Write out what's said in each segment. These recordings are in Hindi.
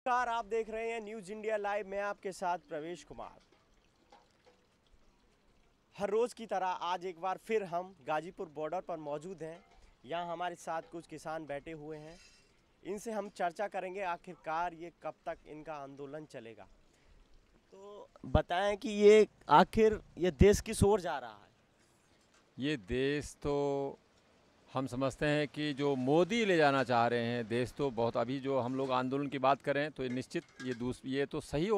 नमस्कार, आप देख रहे हैं न्यूज इंडिया लाइव। मैं आपके साथ प्रवेश कुमार। हर रोज की तरह आज एक बार फिर हम गाजीपुर बॉर्डर पर मौजूद हैं। यहाँ हमारे साथ कुछ किसान बैठे हुए हैं। इनसे हम चर्चा करेंगे आखिरकार ये कब तक इनका आंदोलन चलेगा। तो बताएं कि ये आखिर ये देश किस ओर जा रहा है। ये देश तो हम समझते हैं कि जो मोदी ले जाना चाह रहे हैं देश, तो बहुत अभी जो हम लोग आंदोलन की बात करें तो ये निश्चित ये तो सही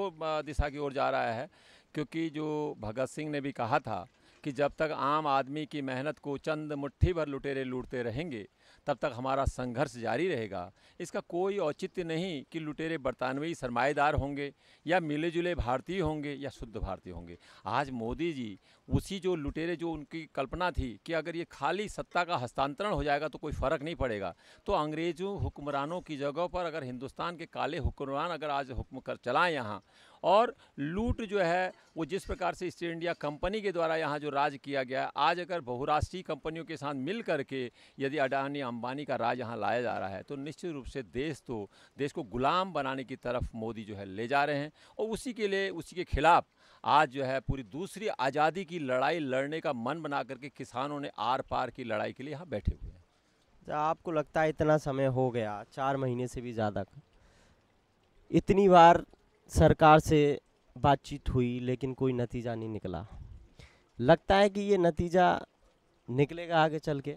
दिशा की ओर जा रहा है। क्योंकि जो भगत सिंह ने भी कहा था कि जब तक आम आदमी की मेहनत को चंद मुट्ठी भर लुटेरे लूटते रहेंगे तब तक हमारा संघर्ष जारी रहेगा। इसका कोई औचित्य नहीं कि लुटेरे बरतानवी सरमाएदार होंगे या मिले जुले भारतीय होंगे या शुद्ध भारतीय होंगे। आज मोदी जी उसी जो लुटेरे, जो उनकी कल्पना थी कि अगर ये खाली सत्ता का हस्तांतरण हो जाएगा तो कोई फ़र्क नहीं पड़ेगा, तो अंग्रेज़ों हुक्मरानों की जगह पर अगर हिंदुस्तान के काले हुक्मरान अगर आज हुक्म कर चलाएं यहाँ, और लूट जो है वो जिस प्रकार से ईस्ट इंडिया कंपनी के द्वारा यहाँ जो राज किया गया, आज अगर बहुराष्ट्रीय कंपनियों के साथ मिल करके यदि अडानी अंबानी का राज यहाँ लाया जा रहा है तो निश्चित रूप से देश को गुलाम बनाने की तरफ मोदी जो है ले जा रहे हैं। और उसी के लिए, उसी के खिलाफ आज जो है पूरी दूसरी आज़ादी की लड़ाई लड़ने का मन बना करके किसानों ने आर पार की लड़ाई के लिए यहाँ बैठे हुए हैं। जब आपको लगता है इतना समय हो गया, 4 महीने से भी ज़्यादा का, इतनी बार सरकार से बातचीत हुई लेकिन कोई नतीजा नहीं निकला। लगता है कि ये नतीजा निकलेगा आगे चल के।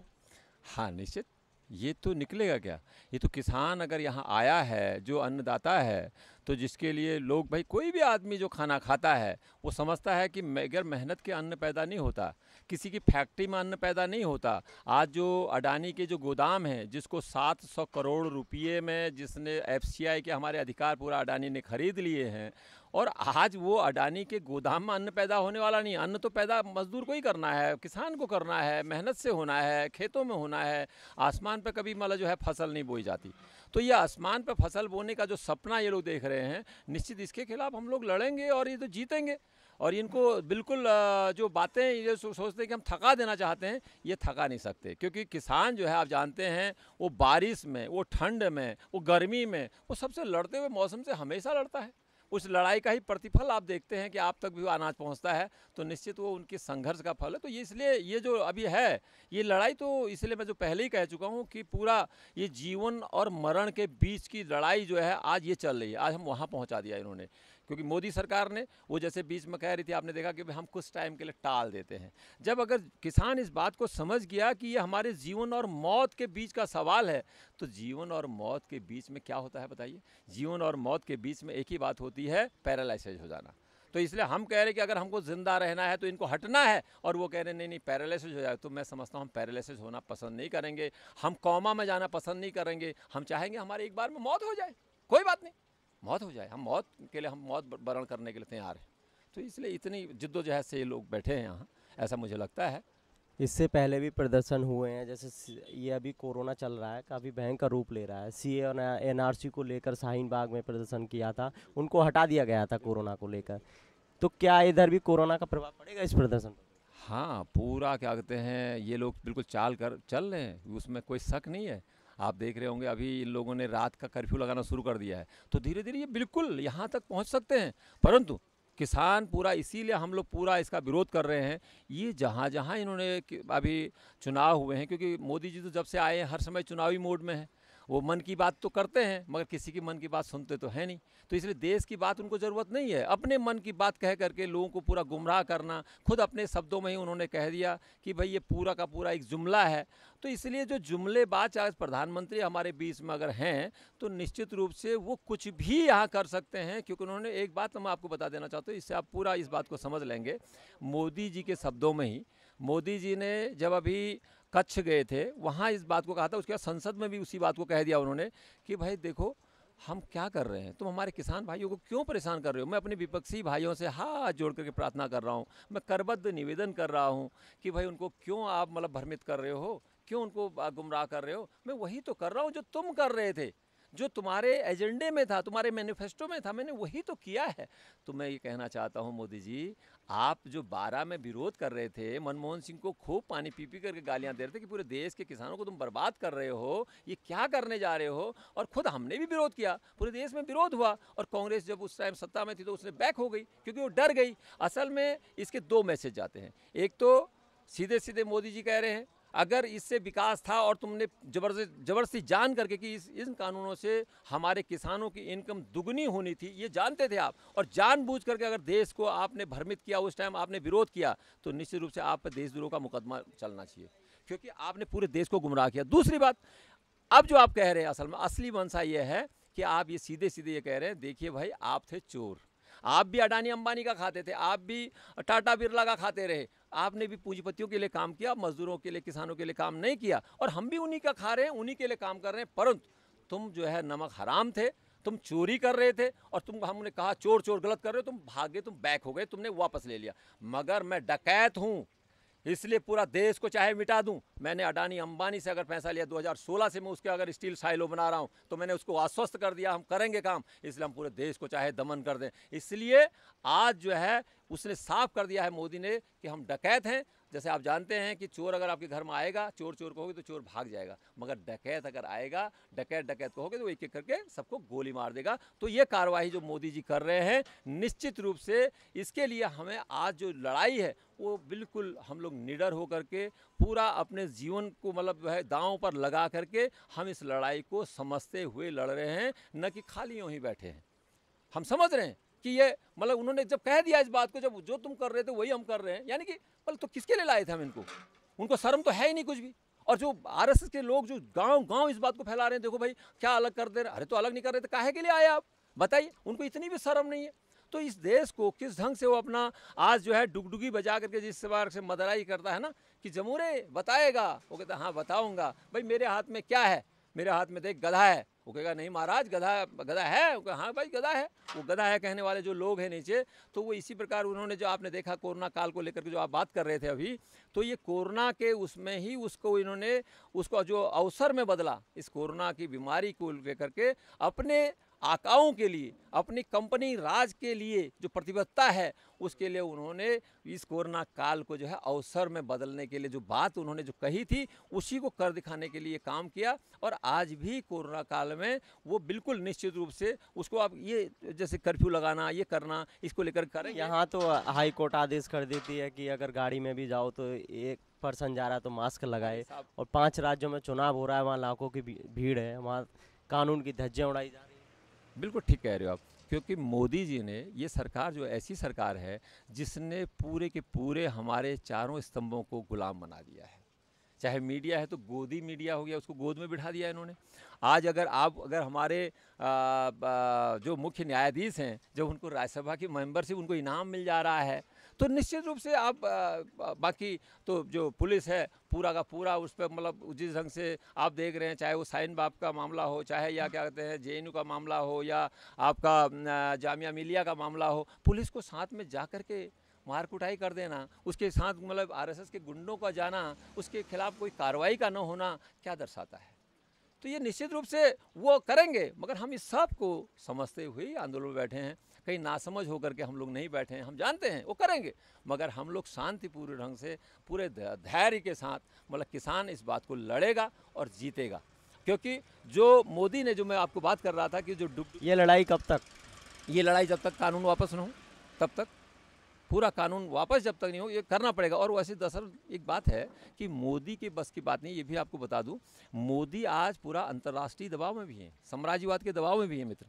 हाँ निश्चित, ये तो निकलेगा क्या। ये तो किसान अगर यहाँ आया है, जो अन्नदाता है, तो जिसके लिए लोग, भाई कोई भी आदमी जो खाना खाता है वो समझता है कि अगर मेहनत के अन्न पैदा नहीं होता, किसी की फैक्ट्री में अन्न पैदा नहीं होता। आज जो अडानी के जो गोदाम हैं जिसको 700 करोड़ रुपये में जिसने एफसीआई के हमारे अधिकार पूरा अडानी ने खरीद लिए हैं, और आज वो अडानी के गोदाम में अन्न पैदा होने वाला नहीं। अन्न तो पैदा मजदूर को ही करना है, किसान को करना है, मेहनत से होना है, खेतों में होना है। आसमान पर कभी मतलब जो है फसल नहीं बोई जाती। तो ये आसमान पर फसल बोने का जो सपना ये लोग देख रहे हैं, निश्चित इसके खिलाफ हम लोग लड़ेंगे और ये तो जीतेंगे। और इनको बिल्कुल जो बातें ये सोचते हैं कि हम थका देना चाहते हैं, ये थका नहीं सकते। क्योंकि किसान जो है आप जानते हैं, वो बारिश में, वो ठंड में, वो गर्मी में, वो सबसे लड़ते हुए मौसम से हमेशा लड़ता है। उस लड़ाई का ही प्रतिफल आप देखते हैं कि आप तक भी वो अनाज पहुंचता है, तो निश्चित वो उनके संघर्ष का फल है। तो ये इसलिए ये जो अभी है ये लड़ाई, तो इसलिए मैं जो पहले ही कह चुका हूँ कि पूरा ये जीवन और मरण के बीच की लड़ाई जो है आज ये चल रही है। आज हम वहाँ पहुँचा दिया इन्होंने। क्योंकि मोदी सरकार ने वो जैसे बीच में कह रही थी, आपने देखा कि हम कुछ टाइम के लिए टाल देते हैं। जब अगर किसान इस बात को समझ गया कि ये हमारे जीवन और मौत के बीच का सवाल है, तो जीवन और मौत के बीच में क्या होता है बताइए। जीवन और मौत के बीच में एक ही बात होती है, पैरालिसिस हो जाना। तो इसलिए हम कह रहे हैं कि अगर हमको ज़िंदा रहना है तो इनको हटना है, और वो कह रहे हैं नहीं नहीं पैरालिसिस हो जाए। तो मैं समझता हूँ हम पैरालिसिस होना पसंद नहीं करेंगे, हम कौमा में जाना पसंद नहीं करेंगे। हम चाहेंगे हमारे एक बार में मौत हो जाए, कोई बात नहीं, मौत हो जाए। हम मौत के लिए, हम मौत वरण करने के लिए तैयार हैं। तो इसलिए इतनी जिद्दोजहद से ये लोग बैठे हैं यहाँ, ऐसा मुझे लगता है। इससे पहले भी प्रदर्शन हुए हैं, जैसे ये अभी कोरोना चल रहा है, काफ़ी भयंकर रूप ले रहा है। सीए और एनआरसी को लेकर शाहीन बाग में प्रदर्शन किया था, उनको हटा दिया गया था कोरोना को लेकर। तो क्या इधर भी कोरोना का प्रभाव पड़ेगा इस प्रदर्शन पर? हाँ, पूरा क्या कहते हैं, ये लोग बिल्कुल चाल कर चल रहे हैं, उसमें कोई शक नहीं है। आप देख रहे होंगे अभी इन लोगों ने रात का कर्फ्यू लगाना शुरू कर दिया है, तो धीरे धीरे ये बिल्कुल यहाँ तक पहुँच सकते हैं। परंतु किसान पूरा, इसीलिए हम लोग पूरा इसका विरोध कर रहे हैं। ये जहाँ जहाँ इन्होंने अभी चुनाव हुए हैं, क्योंकि मोदी जी तो जब से आए हैं हर समय चुनावी मोड में है। वो मन की बात तो करते हैं मगर किसी की मन की बात सुनते तो है नहीं। तो इसलिए देश की बात उनको ज़रूरत नहीं है। अपने मन की बात कह करके लोगों को पूरा गुमराह करना, खुद अपने शब्दों में ही उन्होंने कह दिया कि भाई ये पूरा का पूरा एक जुमला है। तो इसलिए जो जुमलेबाज आज प्रधानमंत्री हमारे बीच में अगर हैं, तो निश्चित रूप से वो कुछ भी यहाँ कर सकते हैं। क्योंकि उन्होंने एक बात मैं आपको बता देना चाहता हूँ, इससे आप पूरा इस बात को समझ लेंगे। मोदी जी के शब्दों में ही, मोदी जी ने जब अभी कच्छ गए थे वहाँ इस बात को कहा था, उसके बाद संसद में भी उसी बात को कह दिया उन्होंने कि भाई देखो हम क्या कर रहे हैं, तुम हमारे किसान भाइयों को क्यों परेशान कर रहे हो। मैं अपने विपक्षी भाइयों से हाथ जोड़ करके प्रार्थना कर रहा हूँ, मैं करबद्ध निवेदन कर रहा हूँ कि भाई उनको क्यों आप मतलब भ्रमित कर रहे हो, क्यों उनको गुमराह कर रहे हो। मैं वही तो कर रहा हूँ जो तुम कर रहे थे। जो तुम्हारे एजेंडे में था, तुम्हारे मैनिफेस्टो में था, मैंने वही तो किया है। तो मैं ये कहना चाहता हूँ मोदी जी, आप जो 12 में विरोध कर रहे थे, मनमोहन सिंह को खूब पानी पी पी करके गालियां दे रहे थे कि पूरे देश के किसानों को तुम बर्बाद कर रहे हो, ये क्या करने जा रहे हो। और खुद हमने भी विरोध किया, पूरे देश में विरोध हुआ, और कांग्रेस जब उस टाइम सत्ता में थी तो उसने बैक हो गई क्योंकि वो डर गई। असल में इसके दो मैसेज जाते हैं। एक तो सीधे सीधे मोदी जी कह रहे हैं अगर इससे विकास था और तुमने जबरदस्ती जान करके कि इन कानूनों से हमारे किसानों की इनकम दुगनी होनी थी, ये जानते थे आप, और जानबूझ करके अगर देश को आपने भ्रमित किया, उस टाइम आपने विरोध किया, तो निश्चित रूप से आप पर देशद्रोह का मुकदमा चलना चाहिए, क्योंकि आपने पूरे देश को गुमराह किया। दूसरी बात, अब जो आप कह रहे हैं असल में असली मंशा ये है कि आप ये सीधे सीधे ये कह रहे हैं, देखिए भाई आप थे चोर, आप भी अडानी अंबानी का खाते थे, आप भी टाटा बिरला का खाते रहे, आपने भी पूंजीपतियों के लिए काम किया, मजदूरों के लिए, किसानों के लिए काम नहीं किया, और हम भी उन्हीं का खा रहे हैं, उन्हीं के लिए काम कर रहे हैं। परंतु तुम जो है नमक हराम थे, तुम चोरी कर रहे थे, और तुम, हमने कहा चोर चोर गलत कर रहे हो, तुम भागे, तुम बैक हो गए, तुमने वापस ले लिया। मगर मैं डकैत हूँ, इसलिए पूरा देश को चाहे मिटा दूं। मैंने अडानी अंबानी से अगर पैसा लिया 2016 से, मैं उसके अगर स्टील साइलो बना रहा हूं, तो मैंने उसको आश्वस्त कर दिया हम करेंगे काम, इसलिए हम पूरे देश को चाहे दमन कर दें। इसलिए आज जो है उसने साफ कर दिया है मोदी ने कि हम डकैत हैं। जैसे आप जानते हैं कि चोर अगर आपके घर में आएगा, चोर चोर कहोगे तो चोर भाग जाएगा, मगर डकैत अगर आएगा, डकैत डकैत कहोगे तो वो एक एक करके सबको गोली मार देगा। तो ये कार्रवाई जो मोदी जी कर रहे हैं, निश्चित रूप से इसके लिए हमें आज जो लड़ाई है वो बिल्कुल हम लोग निडर होकर के पूरा अपने जीवन को मतलब है दांव पर लगा करके हम इस लड़ाई को समझते हुए लड़ रहे हैं, न कि खाली यूं ही बैठे हैं। हम समझ रहे हैं कि ये मतलब उन्होंने जब कह दिया इस बात को, जब जो तुम कर रहे थे वही हम कर रहे हैं, यानी कि मतलब तो किसके लिए लाए थे हम इनको? उनको शर्म तो है ही नहीं कुछ भी। और जो आरएसएस के लोग जो गांव गांव इस बात को फैला रहे हैं, देखो भाई क्या अलग कर दे रहे, अरे तो अलग नहीं कर रहे थे, काहे के लिए आए आप बताइए? उनको इतनी भी शर्म नहीं है। तो इस देश को किस ढंग से वो अपना आज जो है डुगडुगी बजा करके जिस बार से मदराई करता है ना कि जमूरे बताएगा, वो कहता है हाँ बताऊंगा। भाई मेरे हाथ में क्या है? मेरे हाथ में देख गधा है। वो कहेगा नहीं महाराज गधा गधा है। वो हाँ भाई गधा है। वो गधा है कहने वाले जो लोग हैं नीचे, तो वो इसी प्रकार उन्होंने जो आपने देखा कोरोना काल को लेकर के जो आप बात कर रहे थे अभी, तो ये कोरोना के उसमें ही उसको इन्होंने उसको जो अवसर में बदला, इस कोरोना की बीमारी को लेकर के अपने आकाओं के लिए, अपनी कंपनी राज के लिए जो प्रतिबद्धता है, उसके लिए उन्होंने इस कोरोना काल को जो है अवसर में बदलने के लिए जो बात उन्होंने जो कही थी, उसी को कर दिखाने के लिए काम किया। और आज भी कोरोना काल में वो बिल्कुल निश्चित रूप से उसको अब ये जैसे कर्फ्यू लगाना, ये करना, इसको लेकर करेंगे। यहाँ तो हाई कोर्ट आदेश कर देती है कि अगर गाड़ी में भी जाओ तो एक पर्सन जा रहा है तो मास्क लगाए, और 5 राज्यों में चुनाव हो रहा है, वहाँ लाखों की भीड़ है, वहाँ कानून की धज्जियाँ उड़ाई जा रही है। बिल्कुल ठीक कह रहे हो आप, क्योंकि मोदी जी ने, ये सरकार जो ऐसी सरकार है जिसने पूरे के पूरे हमारे चारों स्तंभों को गुलाम बना दिया है। चाहे मीडिया है तो गोदी मीडिया हो गया, उसको गोद में बिठा दिया इन्होंने। आज अगर हमारे जो मुख्य न्यायाधीश हैं, जब उनको राज्यसभा की मेंबरशिप उनको इनाम मिल जा रहा है, तो निश्चित रूप से आप बाकी तो जो पुलिस है पूरा का पूरा उस पर मतलब जिस ढंग से आप देख रहे हैं, चाहे वो साइन बाप का मामला हो, चाहे या क्या कहते हैं जेएनयू का मामला हो, या आपका जामिया मिलिया का मामला हो, पुलिस को साथ में जा कर के मार कुटाई कर देना, उसके साथ मतलब आरएसएस के गुंडों का जाना, उसके खिलाफ कोई कार्रवाई का न होना क्या दर्शाता है? तो ये निश्चित रूप से वो करेंगे, मगर हम इस सब को समझते हुए आंदोलन में बैठे हैं। कहीं नासमझ होकर के हम लोग नहीं बैठे हैं, हम जानते हैं वो करेंगे, मगर हम लोग शांतिपूर्ण ढंग से पूरे धैर्य के साथ मतलब किसान इस बात को लड़ेगा और जीतेगा। क्योंकि जो मोदी ने, जो मैं आपको बात कर रहा था कि जो ये लड़ाई कब तक? ये लड़ाई जब तक कानून वापस न हो तब तक, पूरा कानून वापस जब तक नहीं हो, ये करना पड़ेगा। और वैसे दरअसल एक बात है कि मोदी के बस की बात नहीं, ये भी आपको बता दूं, मोदी आज पूरा अंतर्राष्ट्रीय दबाव में भी है, साम्राज्यवाद के दबाव में भी है मित्र।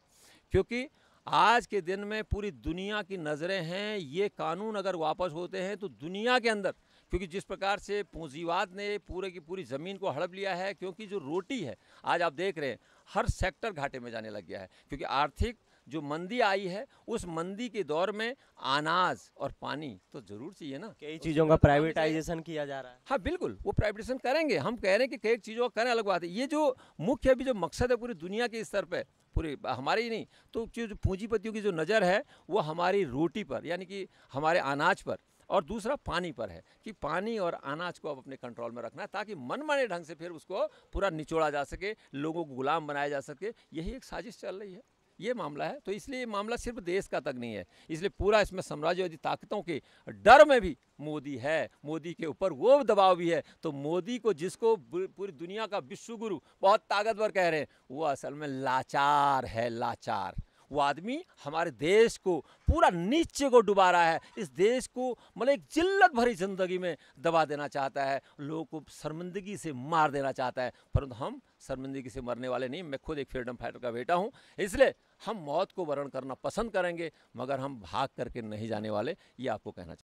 क्योंकि आज के दिन में पूरी दुनिया की नज़रें हैं, ये कानून अगर वापस होते हैं तो दुनिया के अंदर, क्योंकि जिस प्रकार से पूंजीवाद ने पूरे की पूरी ज़मीन को हड़प लिया है, क्योंकि जो रोटी है आज आप देख रहे हैं हर सेक्टर घाटे में जाने लग गया है, क्योंकि आर्थिक जो मंदी आई है, उस मंदी के दौर में अनाज और पानी तो जरूर चाहिए ना। कई चीज़ों का प्राइवेटाइजेशन किया जा रहा है। हाँ बिल्कुल, वो प्राइवेटाइजेशन करेंगे, हम कह रहे हैं कि कई चीज़ों का करें, अलग बात है। ये जो मुख्य अभी जो मकसद है पूरी दुनिया के स्तर पे, पूरी हमारे ही नहीं, तो जो पूंजीपतियों की जो नज़र है वो हमारी रोटी पर, यानी कि हमारे अनाज पर, और दूसरा पानी पर है कि पानी और अनाज को अब अपने कंट्रोल में रखना है, ताकि मनमाने ढंग से फिर उसको पूरा निचोड़ा जा सके, लोगों को गुलाम बनाया जा सके। यही एक साजिश चल रही है, ये मामला है। तो इसलिए ये मामला सिर्फ देश का तक नहीं है, इसलिए पूरा इसमें साम्राज्यवादी ताकतों के डर में भी मोदी है, मोदी के ऊपर वो दबाव भी है। तो मोदी को, जिसको पूरी दुनिया का विश्व गुरु बहुत ताकतवर कह रहे हैं, वो असल में लाचार है, लाचार। वो आदमी हमारे देश को पूरा नीचे को डुबा रहा है, इस देश को मतलब एक जिल्लत भरी ज़िंदगी में दबा देना चाहता है, लोगों को शर्मिंदगी से मार देना चाहता है। परंतु हम शर्मिंदगी से मरने वाले नहीं, मैं खुद एक फ्रीडम फाइटर का बेटा हूँ, इसलिए हम मौत को वरण करना पसंद करेंगे, मगर हम भाग करके नहीं जाने वाले, ये आपको कहना चाहिए।